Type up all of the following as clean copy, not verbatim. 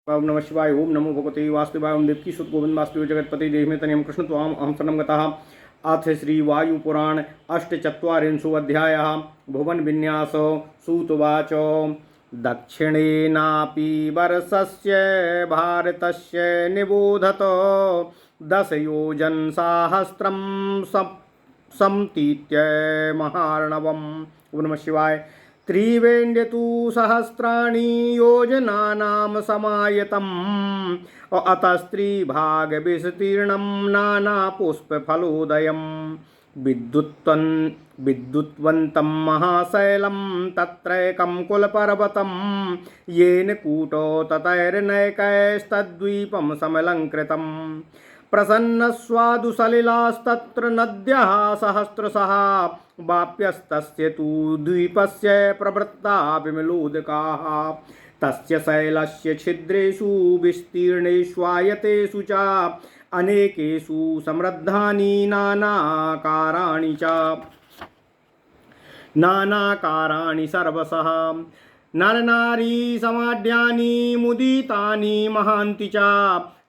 ओम नमः शिवाय। ओम नमो भगवते वासुदेवाय। ओम देवकी सुत गोविंद वासुदेव जगतपति देह में तनियम कृष्ण त्वाम अहम शरणं गतः। अथ श्री वायुपुराण अष्टचत्वारिंशो अध्यायः। भुवन विन्यास सूतवाच। दक्षिणेनापि वर्षस्य भारतस्य निबोधत 10 योजन सहस्रम समतीत्य महार्णवम्। ओम नमः शिवाय। त्रिवेण्यतु सहस्राणि योजनानां समायतम् अतस्त्रिभागविस्तीर्णं नानापुष्पफलोदयम् विद्युत्वन्तं महाशैलं तत्रैकं कुलपर्वतं येन कूटो ततैर्नैकैस्तद्वीपं समलङ्कृतम् प्रसन्नस्वादुसलिलास्तत्र नद्यः सहस्रशः वाप्यस्तस्य तु द्वीपस्य प्रवृत्ता विमलोदकाः तस्य शैलस्य छिद्रेषु विस्तीर्णेष्वायतेषु च अनेकेषु समृद्धानि नानाकाराणि सर्वशः नरनारी समाढ्यानि मुदितानि महान्ति च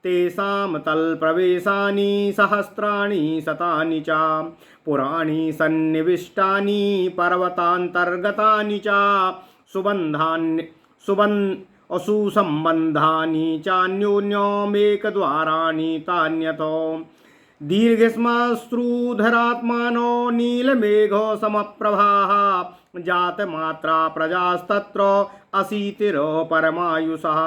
तेषां तल्प्रवेशानि सहस्राणि शतानि च पुराणि सन्निविष्टानि पर्वतान्तर्गतानि च सुसम्बन्धानि चान्योन्यमेकद्वाराणि तान्यतो दीर्घश्मश्रुधरात्मानो नीलमेघो समप्रभाः जातमात्रा प्रजास्तत्र अशीतिरो परमायुषः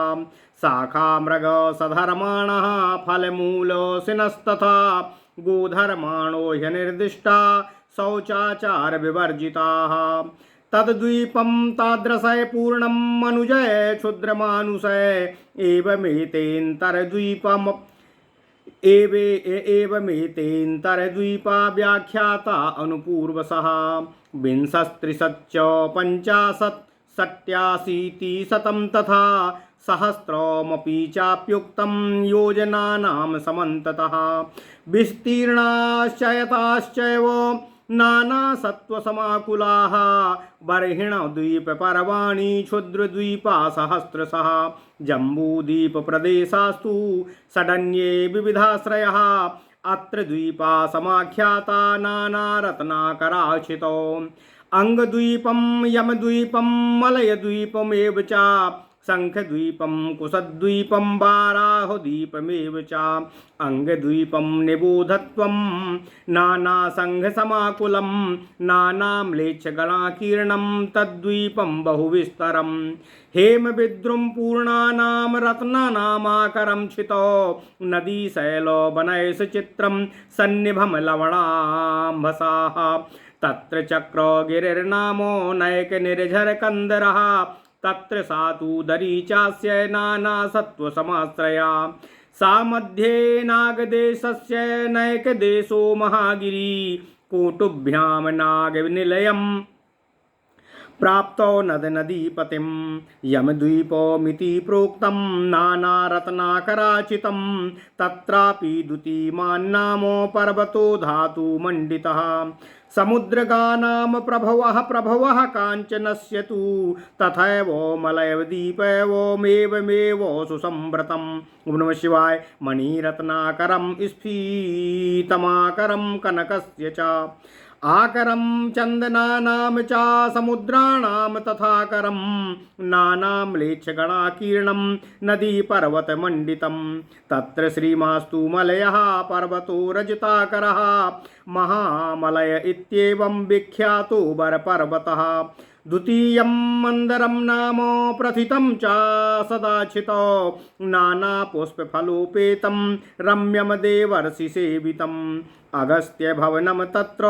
शाखा मृग सधर्माणः फलमूलशिनस्तथा गोधर्माणो ह्यनिर्दिष्टा शौचाचार विवर्जिताः तद्वीपं तादृशय पूर्णं मनुजय क्षुद्रमानुषय एवमेतेन्तरद्वीपा व्याख्याता अनुपूर्वशः विंशस्त्रिशच्च पञ्चाशत् षट्याशीति शतं तथा सहस्रमपि चाप्युक्तं योजनानां समन्ततः विस्तीर्णाश्चयताश्चैव नानासत्त्वसमाकुलाः बर्हिणद्वीपपर्वाणि क्षुद्रद्वीपा सहस्रशः जम्बूद्वीपप्रदेशास्तु षडन्ये विविधाश्रयः अत्र द्वीपा समाख्याता नानारत्नाकराचितो अंगद्वीपं यमद्वीपं मलयद्वीपमेव च शंखद्वीपं कुशद्वीपं वाराहद्वीपमेव च अंगद्वीपं निबोधत्वं नानासंघसमाकुलं नानाम्लेच्छगणाकीर्णं तद्वीपं बहुविस्तरं हेमविद्रुं पूर्णानां रत्नानामाकरं छितो नदीशैलो वनैष चित्रं सन्निभं लवणाम्भसाः तत्र चक्रगिरिर्नामो नैकनिर्झरकन्दरः तत्र सातुदरी चास्य नानासत्त्वसमाश्रया सा मध्ये नागदेशस्य नैकदेशो महागिरी कूटुभ्यां नागनिलयम् प्राप्तो नदनदीपतिं यमद्वीपमिति प्रोक्तं नानारत्नाकराचितं तत्रापि द्युतिमान्नामो पर्वतो धातुमण्डितः समुद्रगानां प्रभवः काञ्चनस्य तु तथैव मलयद्वीपमेवमेव सुसंवृतम्। ओम नमः शिवाय। मणिरत्नाकरं स्फीतमाकरं कनकस्य च आकरं चन्दनानां च समुद्राणां तथाकरं नानाम्लेच्छगणाकीर्णं नदीपर्वतमण्डितं तत्र श्रीमास्तु मलयः पर्वतो रजताकरः महामलय इत्येवं विख्यातो वरपर्वतः द्वितीयं मन्दरं नाम प्रथितं च सदाचितो नानापुष्पफलोपेतं रम्यं देवर्षिसेवितम् अगस्त्यभवनं तत्र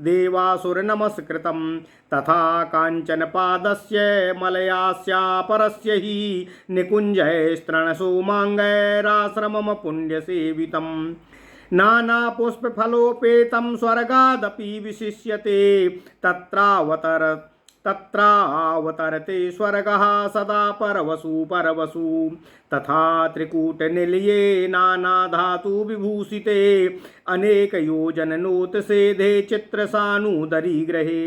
देवासुरनमस्कृतं तथा काञ्चनपादस्य मलयास्यापरस्य हि निकुञ्जैस्तृणसोमाङ्गैराश्रमं पुण्यसेवितं नानापुष्पफलोपेतं स्वर्गादपि विशिष्यते तत्रावतरते स्वर्गः सदा परवसु तथा त्रिकूटनिलये नानाधातुविभूषिते अनेकयोजननोतसेधे चित्रसानुदरीग्रहे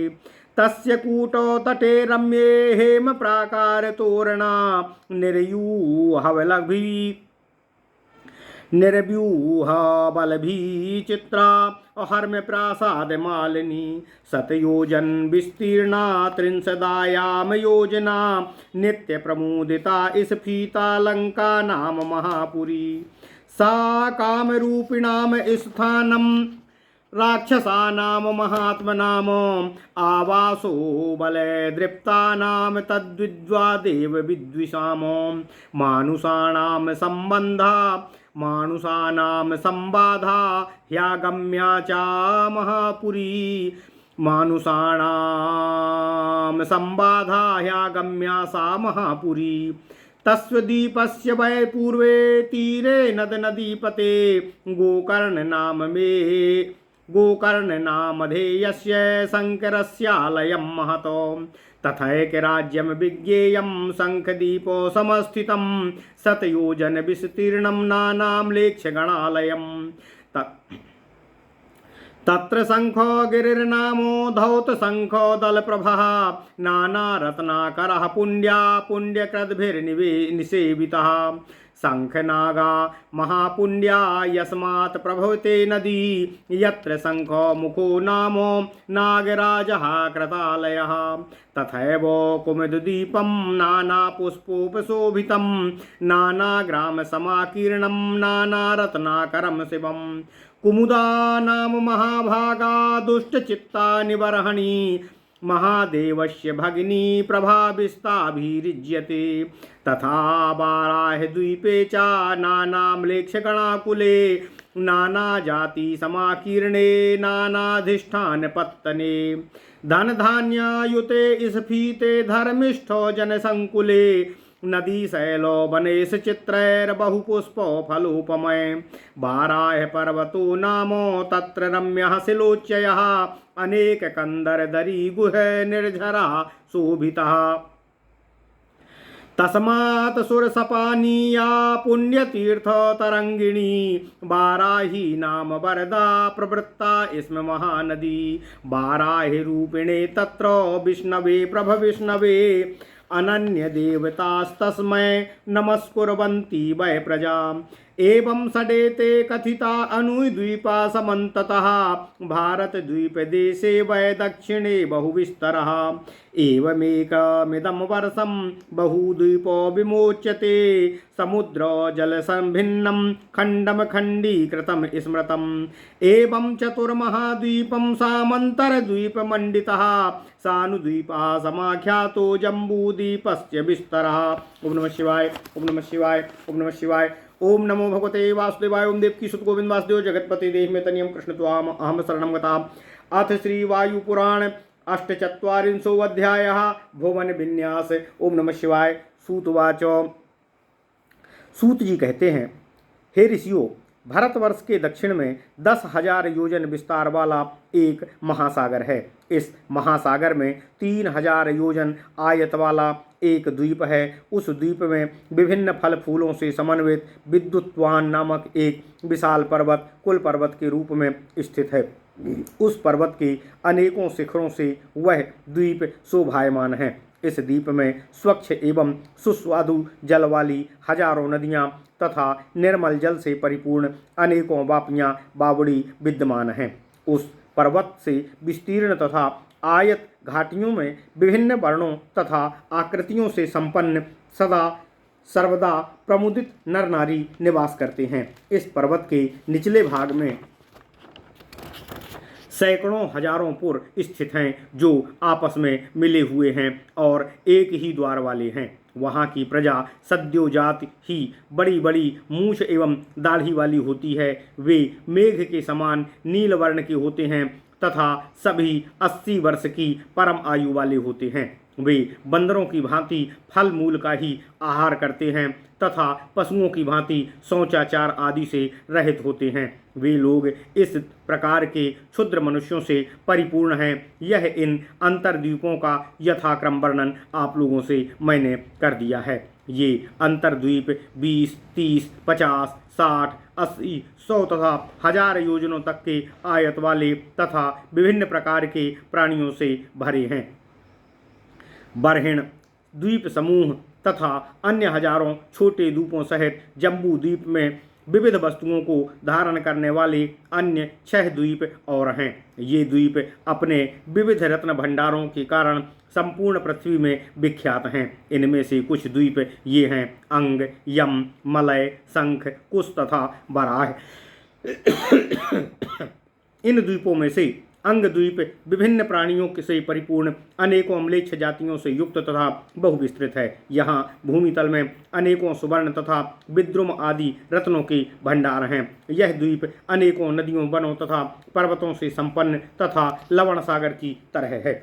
तस्य कूटो तटे रम्ये हेम प्राकार तोरणा निर्व्यूह बलभी चित्रा हर्म प्रासाद मालिनी शतयोजन विस्तीर्णा त्रिंशदायाम योजना नित्य प्रमुदिता स्फीता लंका नाम महापुरी सा काम रूपिणाम स्थानम राक्षसानाम महात्मनाम आवासो बले दृप्तानाम तद्विद्वा देव विद्विषाम मानुषाणाम संबाधा ह्यागम्या चा महापुरी मानुषाणाम संबाधा ह्यागम्या सा महापुरी तस्वीपस्य वै पूर्वे तीरे नद नदीपते गोकर्ण नामधेयस्य शङ्करस्यालयं महतो तथैकराज्यं विज्ञेयं शङ्खदीपो समस्थितं शतयोजन विस्तीर्णं नानाम्लेक्षगणालयं तत्र शंखो गिरिर्नामो धौत शंखो दलप्रभः नानारत्नाकरः पुण्यकृद्भिर्निसेवितः शंखनागा महापुण्या यस्मात् प्रभवते नदी यत्र शंखो मुखो नामो नागराजः कृतालयः तथैव कुमुददीपं नानापुष्पोपशोभितं नानाग्रामसमाकीर्णं नानारत्नाकरं शिवं कुमुदा नाम महाभागा दुष्टचित्ता निबर्हणि महादेवस्य भगिनी प्रभाविस्ताभिर्युज्यते तथा वाराहद्वीपे च नानाम्लेक्षगणाकुले नानाजाति समाकीर्णे नानाधिष्ठानपत्तने धनधान्यायुते स्फीते धर्मिष्ठो जनसंकुले नदी शैलो वनेश चित्रैर्बहुपुष्पो फलोपमय बाराह पर्वतो नामो तत्र रम्यः शिलोच्चयः अनेक कंदरदरी गुह निर्झरा शोभितः तस्मात् सुरसपानीया पुण्यतीर्थ तरंगिणी बाराही नाम वरदा प्रवृत्ता स्म महानदी बाराही रूपिणे तत्र विष्णवे प्रभविष्णवे अनन्य देवतास्तस्मै नमस्कुर्वन्ति वै प्रजा एवं षडेते कथिता अनुद्वीपा समन्ततः भारतद्वीपदेशे वै दक्षिणे बहुविस्तरः एवमेकमिदं वर्षं बहुद्वीपो विमोच्यते समुद्र जलसंभिन्नं खण्डं खण्डीकृतं स्मृतम् एवं चतुर्महाद्वीपं सामन्तरद्वीपमण्डितः सानुद्वीपः समाख्यातो जम्बूद्वीपस्य विस्तरः। ओम नमः शिवाय ओम नमः शिवाय ओम नमः शिवाय ओम नमो भगवते वासुदेवाय ओम देवकी सुत गोविंद वासुदेव जगतपति देह में तनियम कृष्ण त्वाम अहम शरणं गता। अथ श्री वायु पुराण अष्टचत्वारिंशो अध्यायः भुवन विन्यास। ओम नमः शिवाय। सूतवाच। सूत जी कहते हैं, हे ऋषियों, भारतवर्ष के दक्षिण में 10,000 योजन विस्तार वाला एक महासागर है। इस महासागर में 3,000 योजन आयत वाला एक द्वीप है। उस द्वीप में विभिन्न फल फूलों से समन्वित विद्युत्वान नामक एक विशाल पर्वत कुल पर्वत के रूप में स्थित है। उस पर्वत के अनेकों शिखरों से वह द्वीप शोभायमान है। इस द्वीप में स्वच्छ एवं सुस्वादु जल वाली हजारों नदियाँ तथा निर्मल जल से परिपूर्ण अनेकों वापियाँ बावड़ी विद्यमान हैं। उस पर्वत से विस्तीर्ण तथा आयत घाटियों में विभिन्न वर्णों तथा आकृतियों से संपन्न सदा सर्वदा प्रमुदित नर नारी निवास करते हैं। इस पर्वत के निचले भाग में सैकड़ों हजारों पुर स्थित हैं जो आपस में मिले हुए हैं और एक ही द्वार वाले हैं। वहाँ की प्रजा सद्योजात ही बड़ी बड़ी मूछ एवं दाढ़ी वाली होती है। वे मेघ के समान नील वर्ण के होते हैं तथा सभी 80 वर्ष की परम आयु वाले होते हैं। वे बंदरों की भांति फल मूल का ही आहार करते हैं तथा पशुओं की भांति शौचाचार आदि से रहित होते हैं। वे लोग इस प्रकार के क्षुद्र मनुष्यों से परिपूर्ण हैं। यह इन अंतर्द्वीपों का यथाक्रम वर्णन आप लोगों से मैंने कर दिया है। ये अंतर्द्वीप 20, 30, 50, 60, 80, 100 तथा 1000 योजनों तक के आयत वाले तथा विभिन्न प्रकार के प्राणियों से भरे हैं। बरहिण द्वीप समूह तथा अन्य हजारों छोटे द्वीपों सहित जम्बू द्वीप में विविध वस्तुओं को धारण करने वाले अन्य 6 द्वीप और हैं। ये द्वीप अपने विविध रत्न भंडारों के कारण संपूर्ण पृथ्वी में विख्यात हैं। इनमें से कुछ द्वीप ये हैं: अंग, यम, मलय, शंख, कुश तथा वराह। इन द्वीपों में से अंग द्वीप विभिन्न प्राणियों से परिपूर्ण अनेकों अम्लेच्छ जातियों से युक्त तथा बहुविस्तृत है। यहाँ भूमितल में अनेकों सुवर्ण तथा विद्रुम आदि रत्नों के भंडार हैं। यह द्वीप अनेकों नदियों, वनों तथा पर्वतों से संपन्न तथा लवण सागर की तरह है।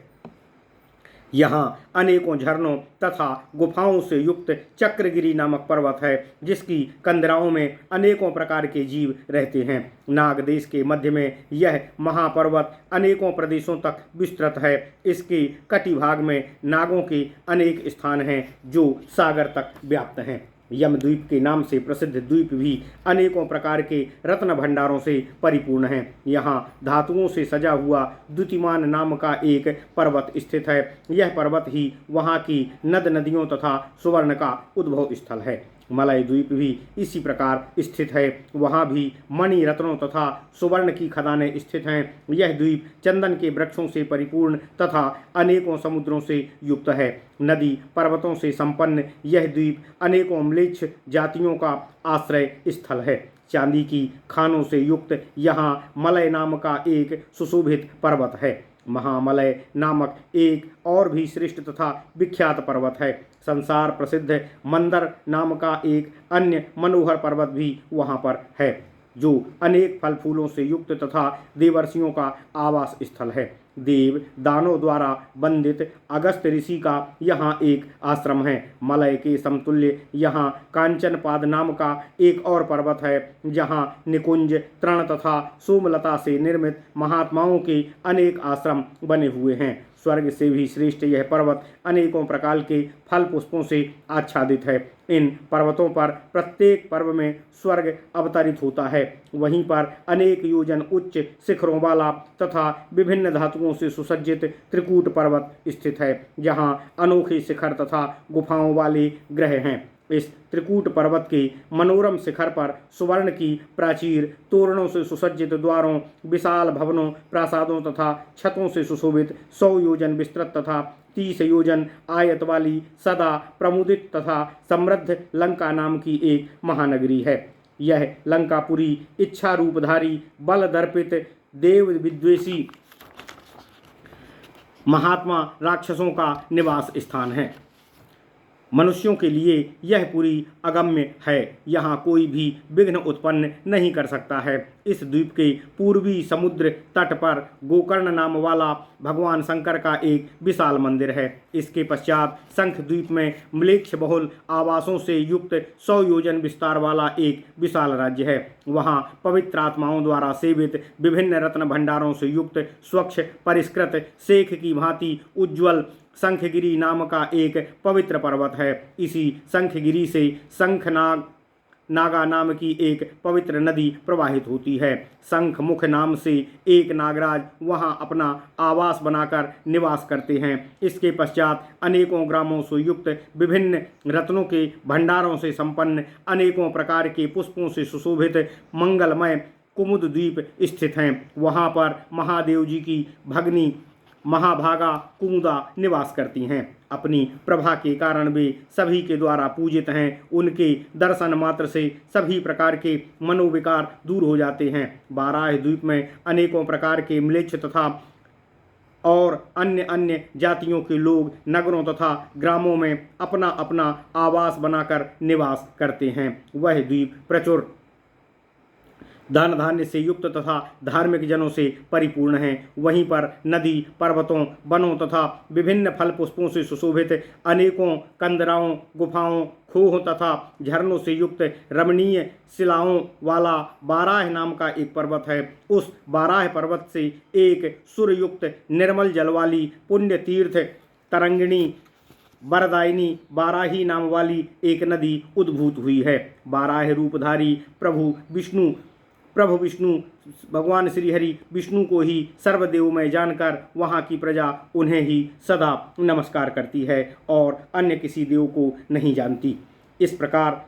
यहाँ अनेकों झरनों तथा गुफाओं से युक्त चक्रगिरी नामक पर्वत है, जिसकी कंदराओं में अनेकों प्रकार के जीव रहते हैं। नाग देश के मध्य में यह महापर्वत अनेकों प्रदेशों तक विस्तृत है। इसके कटिभाग में नागों के अनेक स्थान हैं जो सागर तक व्याप्त हैं। यमद्वीप के नाम से प्रसिद्ध द्वीप भी अनेकों प्रकार के रत्न भंडारों से परिपूर्ण है। यहाँ धातुओं से सजा हुआ द्युतिमान नाम का एक पर्वत स्थित है। यह पर्वत ही वहाँ की नद नदियों तथा सुवर्ण का उद्भव स्थल है। मलय द्वीप भी इसी प्रकार स्थित है। वहाँ भी मणि, रत्नों तथा सुवर्ण की खदानें स्थित हैं। यह द्वीप चंदन के वृक्षों से परिपूर्ण तथा अनेकों समुद्रों से युक्त है। नदी पर्वतों से संपन्न यह द्वीप अनेकों म्लेच्छ जातियों का आश्रय स्थल है। चांदी की खानों से युक्त यहाँ मलय नाम का एक सुशोभित पर्वत है। महामलय नामक एक और भी श्रेष्ठ तथा विख्यात पर्वत है। संसार प्रसिद्ध मंदर नाम का एक अन्य मनोहर पर्वत भी वहाँ पर है, जो अनेक फल फूलों से युक्त तथा देवर्षियों का आवास स्थल है। देव दानों द्वारा वंदित अगस्त ऋषि का यहाँ एक आश्रम है। मलय के समतुल्य यहाँ कांचनपाद नाम का एक और पर्वत है, जहाँ निकुंज, तृण तथा सोमलता से निर्मित महात्माओं के अनेक आश्रम बने हुए हैं। स्वर्ग से भी श्रेष्ठ यह पर्वत अनेकों प्रकार के फल पुष्पों से आच्छादित है। इन पर्वतों पर प्रत्येक पर्व में स्वर्ग अवतरित होता है। वहीं पर अनेक योजन उच्च शिखरों वाला तथा विभिन्न धातुओं से सुसज्जित त्रिकूट पर्वत स्थित है, जहाँ अनोखे शिखर तथा गुफाओं वाले ग्रह हैं। इस त्रिकूट पर्वत के मनोरम शिखर पर सुवर्ण की प्राचीर, तोरणों से सुसज्जित द्वारों, विशाल भवनों, प्रासादों तथा छतों से सुशोभित 100 योजन विस्तृत तथा 30 योजन आयत वाली सदा प्रमुदित तथा समृद्ध लंका नाम की एक महानगरी है। यह लंकापुरी इच्छा रूपधारी, बल दर्पित, देव विद्वेषी महात्मा राक्षसों का निवास स्थान है। मनुष्यों के लिए यह पुरी अगम्य है। यहाँ कोई भी विघ्न उत्पन्न नहीं कर सकता है। इस द्वीप के पूर्वी समुद्र तट पर गोकर्ण नाम वाला भगवान शंकर का एक विशाल मंदिर है। इसके पश्चात शंख द्वीप में म्लेच्छ बहुल आवासों से युक्त 100 योजन विस्तार वाला एक विशाल राज्य है। वहाँ पवित्र आत्माओं द्वारा सेवित विभिन्न रत्न भंडारों से युक्त स्वच्छ परिष्कृत शेख की भांति उज्ज्वल शंखगिरी नाम का एक पवित्र पर्वत है। इसी शंखगिरी से नागा नाम की एक पवित्र नदी प्रवाहित होती है। शंख मुख नाम से एक नागराज वहां अपना आवास बनाकर निवास करते हैं। इसके पश्चात अनेकों ग्रामों से युक्त विभिन्न रत्नों के भंडारों से संपन्न अनेकों प्रकार के पुष्पों से सुशोभित मंगलमय कुमुद द्वीप स्थित हैं। वहां पर महादेव जी की भगनी महाभागा कुमुदा निवास करती हैं। अपनी प्रभा के कारण वे सभी के द्वारा पूजित हैं। उनके दर्शन मात्र से सभी प्रकार के मनोविकार दूर हो जाते हैं। बाराह द्वीप में अनेकों प्रकार के म्लेच्छ तथा और अन्य जातियों के लोग नगरों तथा ग्रामों में अपना अपना आवास बनाकर निवास करते हैं। वह द्वीप प्रचुर धन धान्य से युक्त तथा धार्मिक जनों से परिपूर्ण है। वहीं पर नदी, पर्वतों, वनों तथा विभिन्न फल पुष्पों से सुशोभित अनेकों कंदराओं, गुफाओं, खोह तथा झरनों से युक्त रमणीय शिलाओं वाला बाराह नाम का एक पर्वत है। उस बाराह पर्वत से एक सूर्ययुक्त निर्मल जल वाली पुण्य तीर्थ तरंगिणी वरदायिनी बाराही नाम वाली एक नदी उद्भूत हुई है। बाराह रूपधारी प्रभु विष्णु भगवान श्री हरि विष्णु को ही सर्वदेवमय जानकर वहाँ की प्रजा उन्हें ही सदा नमस्कार करती है और अन्य किसी देव को नहीं जानती। इस प्रकार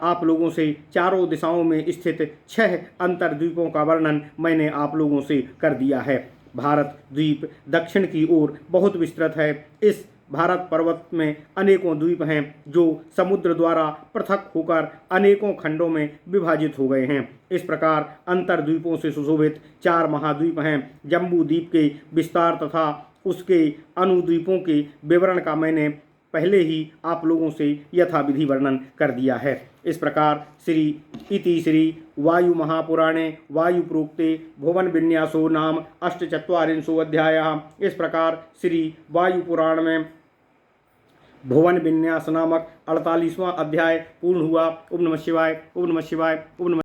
आप लोगों से चारों दिशाओं में स्थित 6 अंतर्द्वीपों का वर्णन मैंने आप लोगों से कर दिया है। भारत द्वीप दक्षिण की ओर बहुत विस्तृत है। इस भारत पर्वत में अनेकों द्वीप हैं जो समुद्र द्वारा पृथक होकर अनेकों खंडों में विभाजित हो गए हैं। इस प्रकार अंतर्द्वीपों से सुशोभित 4 महाद्वीप हैं। जम्बू द्वीप के विस्तार तथा उसके अनुद्वीपों के विवरण का मैंने पहले ही आप लोगों से यथाविधि वर्णन कर दिया है। इस प्रकार श्री वायु महापुराणे वायु प्रोक्ते भुवन विन्यासो नाम 48 अध्यायः। इस प्रकार श्री वायु पुराण में भुवन विन्यास नामक 48वां अध्याय पूर्ण हुआ। ओम नमः शिवाय, ओम नमः शिवाय, ओम नमः